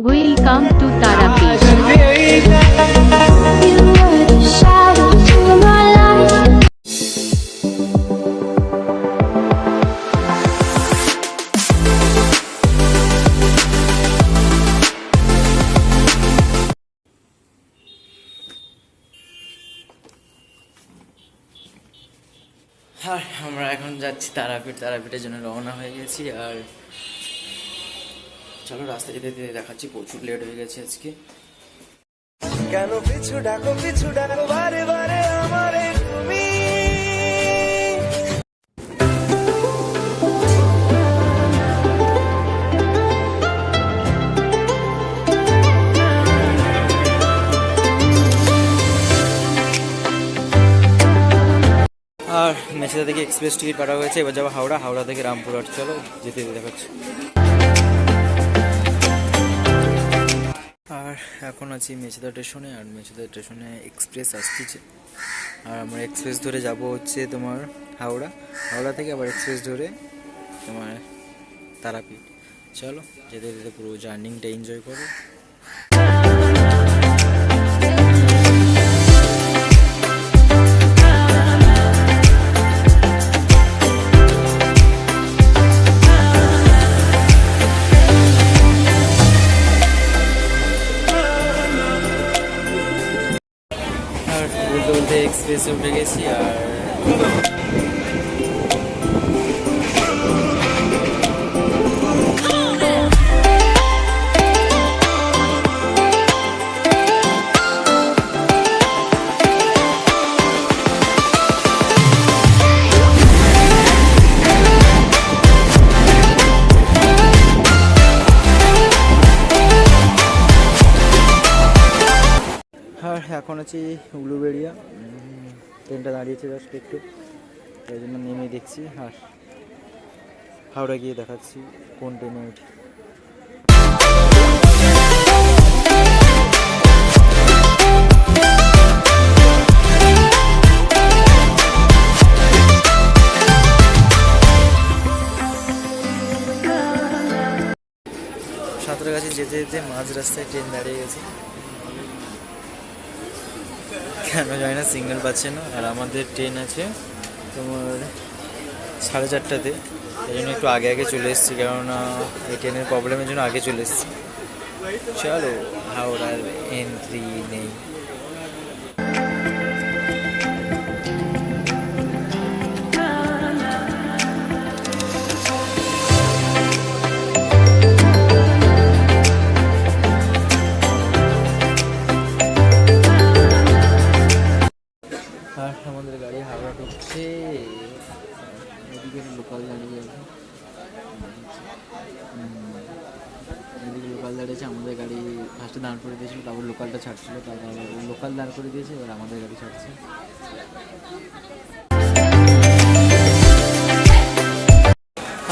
Welcome to Tarapith. You were the shadow to my light. আর আমরা এখন যাচ্ছি তারাপীঠের জন্য রওনা হয়ে গেছি। আর চলো রাস্তা যেতে যেতে দেখাচ্ছি, প্রচুর লেট হয়ে গেছে আজকে। কেন পিছু ডাকো বারে বারে আমারে তুমি। আর মেচেদা থেকে এক্সপ্রেস টিকিট কাটা হয়েছে, এবার যাবো হাওড়া থেকে রামপুরহাট। চলো যেতে যেতে দেখাচ্ছি। আর এখন আছি মেচেদা স্টেশনে, আর মেচেদা স্টেশনে এক্সপ্রেস আসতেছে। আর আমরা এক্সপ্রেস ধরে যাব হচ্ছে তোমার হাওড়া থেকে আবার এক্সপ্রেস ধরে তোমার তারাপীঠ। চলো যেতে যেতে পুরো জার্নিংটা এনজয় করো। বলতে এক্সপ্রেসে উঠে গেছি। আর এখন আছি উলুবেড়িয়া, ট্রেনটা দাঁড়িয়েছে জাস্ট একটু, তাই জন্য নেমে দেখছি। আর হাওড়া গিয়ে দেখাচ্ছি কোন ট্রেনে উঠি। সাঁতরাগাছি যেতে যেতে মাঝ রাস্তায় ট্রেন দাঁড়িয়ে গেছে, কেন জানি না সিগন্যাল পাচ্ছে না। আর আমাদের ট্রেন আছে তোমার 4:30টাতে, এই জন্য একটু আগে চলে এসেছি, কেননা এই ট্রেনের প্রবলেমের জন্য আগে চলে এসেছি। চলো হাওড়ার এন্ট্রি নেই। আর আমাদের গাড়ি হাওড়া ঢুকছে, এদিকে লোকাল দাঁড়িয়ে আছে, এদিকে লোকাল দাঁড়িয়েছে। আমাদের গাড়ি ফার্স্টে দাঁড় করে দিয়েছিল, তারপর লোকালটা ছাড়ছিল, তারপর লোকাল দাঁড় করে দিয়েছে, এবার আমাদের গাড়ি ছাড়ছে।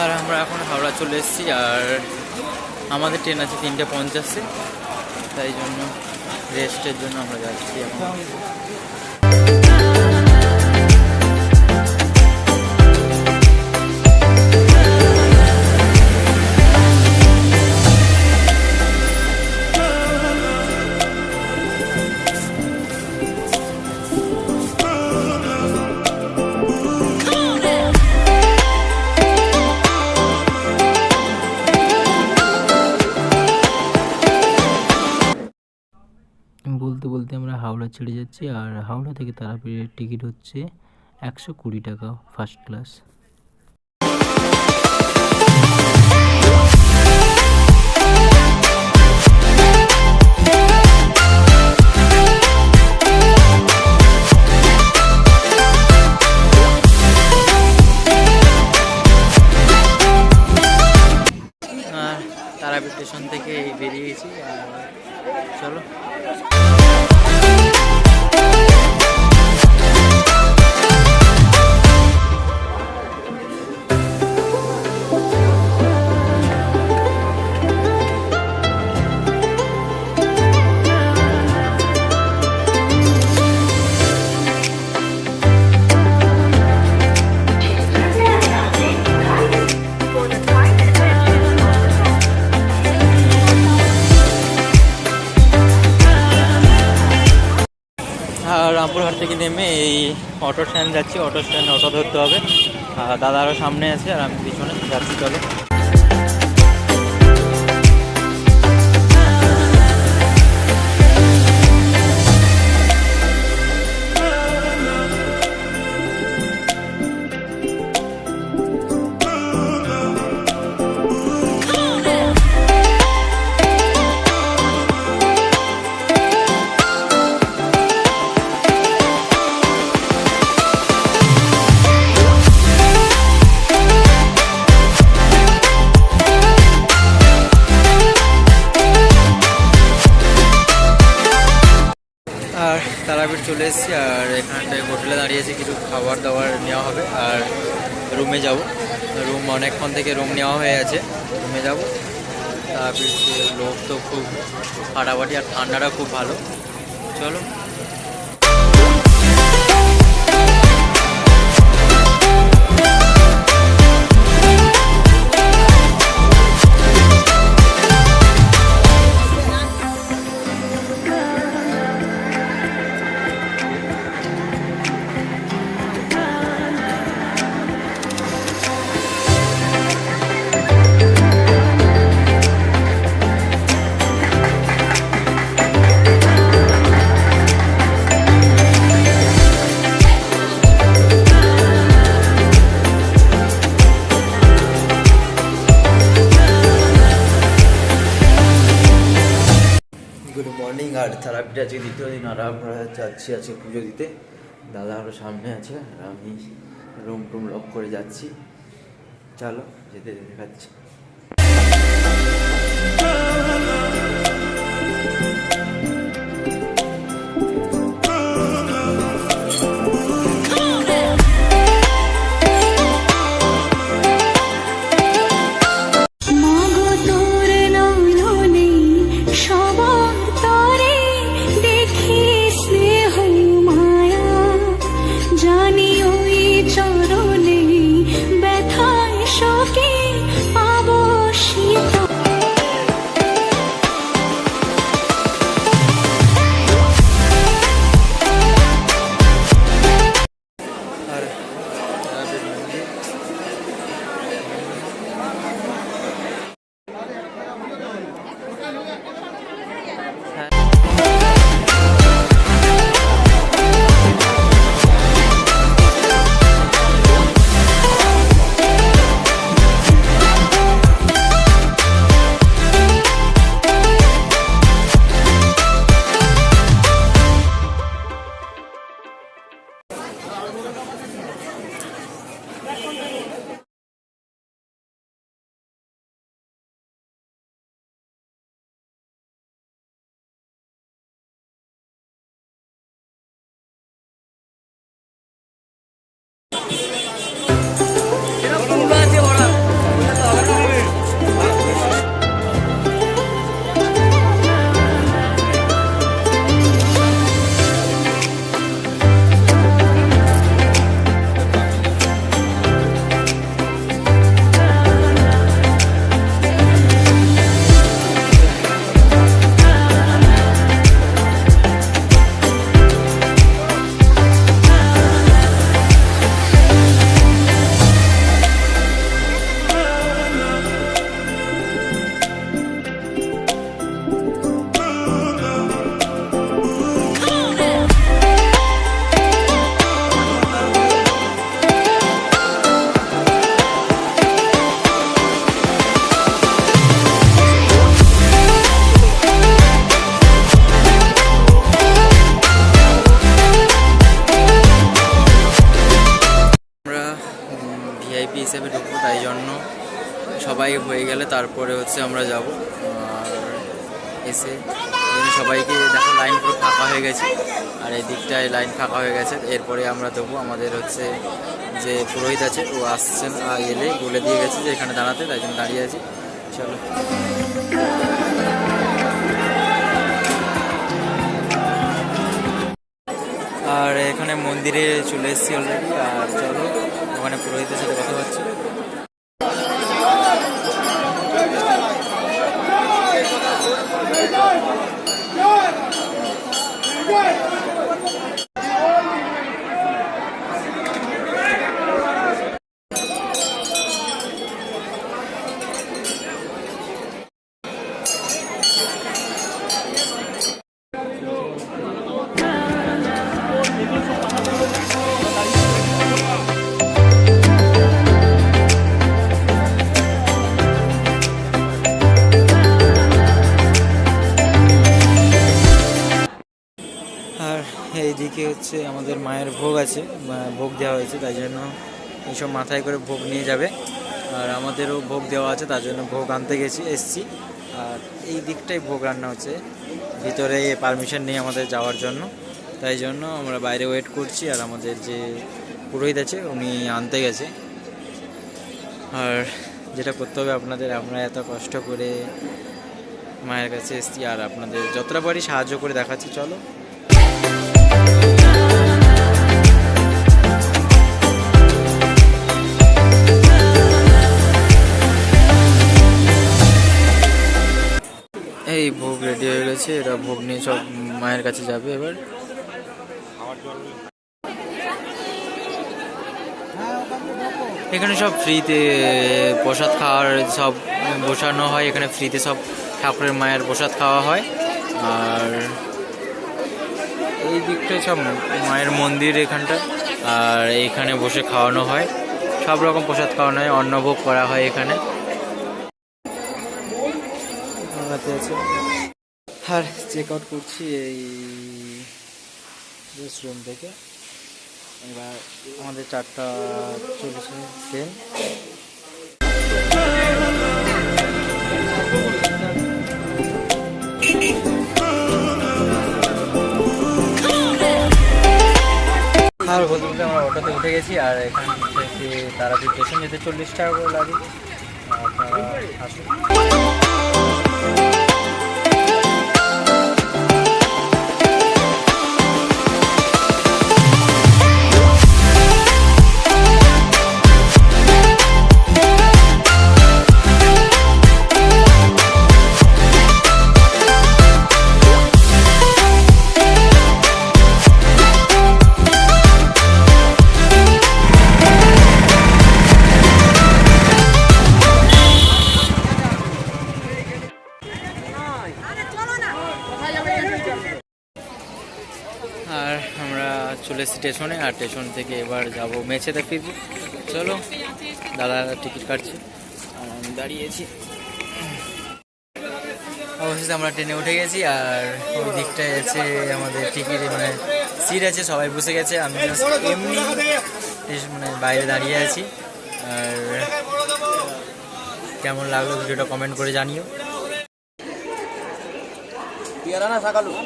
আর আমরা এখন হাওড়া চলে এসেছি। আর আমাদের ট্রেন আছে 3:50, তাই জন্য রেস্টের জন্য আমরা যাচ্ছি এখন। বলতে বলতে আমরা হাওড়া ছেড়ে যাচ্ছি। আর হাওড়া থেকে তারাপীঠের টিকিট হচ্ছে 120 টাকা ফার্স্ট ক্লাস। আর তারাপীঠ স্টেশন থেকে বেরিয়েছি। আর চলো রামপুরহাট থেকে নেমে এই অটো স্ট্যান্ড যাচ্ছি, অটো স্ট্যান্ড অটো ধরতে হবে। আর দাদা আরও সামনে আছে আর আমি পিছনে যাচ্ছি, চলো। আর তারাপীঠ চলে এসেছি, আর এখানটায় হোটেলে দাঁড়িয়েছি, কিছু খাবার দাবার নেওয়া হবে আর রুমে যাব। রুম অনেকক্ষণ থেকে রুম নেওয়া হয়ে আছে, রুমে যাব। তারাপীঠ লোক তো খুব ফাটাফাটি আর ঠান্ডাটা খুব ভালো, চলো। Good morning. আর তারাপীঠ আজকে দ্বিতীয় দিন, আর আমরা যাচ্ছি আজকে পুজো দিতে। দাদা আরও সামনে আছে আর আমি রুম টুম লক করে যাচ্ছি, চলো যেতে দেখাচ্ছি। ভিআইপি হিসেবে ঢুকবো, তাই জন্য সবাই হয়ে গেলে তারপরে হচ্ছে আমরা যাব। আর এসে সবাইকে দেখো লাইন পুরো ফাঁকা হয়ে গেছে, আর এই দিকটায় লাইন ফাঁকা হয়ে গেছে। এরপরে আমরা দেবো, আমাদের হচ্ছে যে পুরোহিত আছে ও আসছেন, এলে বলে দিয়ে গেছে যে এখানে দাঁড়াতে, তাই জন্য দাঁড়িয়ে আছি, চলো। আর এখানে মন্দিরে চলে এসেছি অলরেডি, আর চলো ওখানে পুরোহিতের সাথে কথা হচ্ছে। এইদিকে হচ্ছে আমাদের মায়ের ভোগ আছে, ভোগ দেওয়া হয়েছে, তাই জন্য এইসব মাথায় করে ভোগ নিয়ে যাবে। আর আমাদেরও ভোগ দেওয়া আছে, তার জন্য ভোগ আনতে এসছি। আর এই দিকটাই ভোগ রান্না হচ্ছে, ভিতরে পারমিশন নেই আমাদের যাওয়ার জন্য, তাই জন্য আমরা বাইরে ওয়েট করছি। আর আমাদের যে পুরোহিত আছে উনি আনতে গেছে। আর যেটা করতে হবে আপনাদের, আমরা এত কষ্ট করে মায়ের কাছে এসছি, আর আপনাদের যতটা পারি সাহায্য করে দেখাচ্ছি। চলো। এই ভোগ রেডি হয়ে গেছে, এরা ভোগ নিয়ে সব মায়ের কাছে যাবে এবার। এখানে সব ফ্রিতে প্রসাদ খাওয়ার সব বসানো হয়, এখানে ফ্রিতে সব ঠাকুরের মায়ের প্রসাদ খাওয়া হয়। আর এই দিকটা সব মায়ের মন্দির এখানটা, আর এইখানে বসে খাওয়ানো হয়, সব রকম প্রসাদ খাওয়ানো হয়, অন্নভোগ করা হয় এখানে। আর চেক আউট করছি এই রেস্টুরেন্ট থেকে। এবার আমাদের 4:40 ট্রেন। আর বলতে বলতে আমরা অটোতে উঠে গেছি, আর এখান থেকে তারাপীঠ স্টেশন যেতে 40 টাকা করে লাগে। আপনারা আসুন। আর আমরা চলে এসেছি স্টেশনে, আর স্টেশন থেকে এবার যাব মেছেতে ফিরবো। চলো, দাদা টিকিট কাটছে আর আমি দাঁড়িয়েছি। অবশেষে আমরা ট্রেনে উঠে গেছি, আর ওই দিকটায় আছে আমাদের টিকিট, মানে সিট আছে, সবাই বসে গেছে। আমি এমনি মানে বাইরে দাঁড়িয়ে আছি। আর কেমন লাগলো ভিডিওটা কমেন্ট করে জানিও।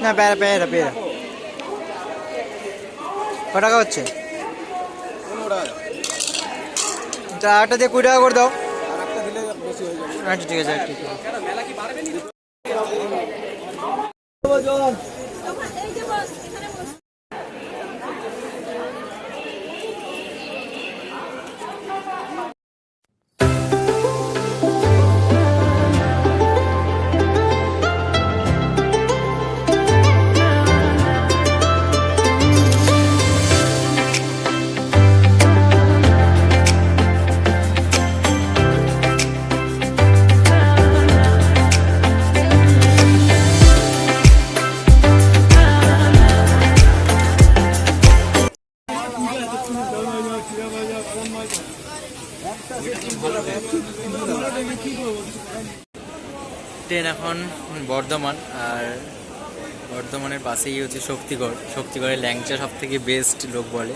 না পেয়ারা পেয়ারা পেয়ারা ক টাকা হচ্ছে? একটা দিয়ে 20 টাকা করে দাও। আচ্ছা ঠিক আছে, ঠিক আছে। ট্রেন এখন বর্ধমান, আর বর্ধমানের পাশেই হচ্ছে শক্তিগড়। শক্তিগড়ের ল্যাংচা সব থেকে বেস্ট লোক বলে,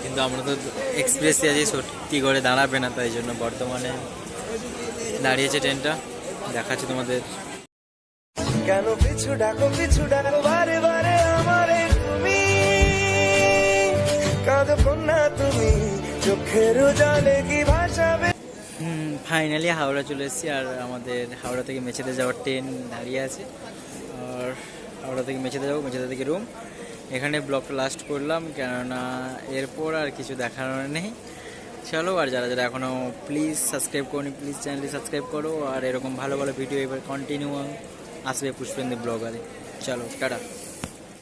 কিন্তু আমরা তো এক্সপ্রেসে আছি, শক্তিগড়ে দাঁড়াবে না, তাই জন্য বর্ধমানে দাঁড়িয়েছে ট্রেনটা। দেখাচ্ছি তোমাদের। কেন পিছু ডাকো বারে বারে আমারে তুমি, কাঁদো কন্যা তুমি, চোখের জলে কি ভাসাবে। ফাইনালি হাওড়া চলে এসেছি, আর আমাদের হাওড়া থেকে মেছেতে যাওয়ার ট্রেন দাঁড়িয়ে আছে। আর হাওড়া থেকে মেছেতে যাবো, মেছেতে থেকে রুম। এখানে ব্লগটা লাস্ট করলাম, কেননা এরপর আর কিছু দেখানোর নেই। চলো, আর যারা যারা এখনও প্লিজ সাবস্ক্রাইব করো, প্লিজ চ্যানেলটি সাবস্ক্রাইব করো। আর এরকম ভালো ভালো ভিডিও এবার কন্টিনিউ আসবে পুষ্পেন্দু ব্লগারে। চলো, টাটা।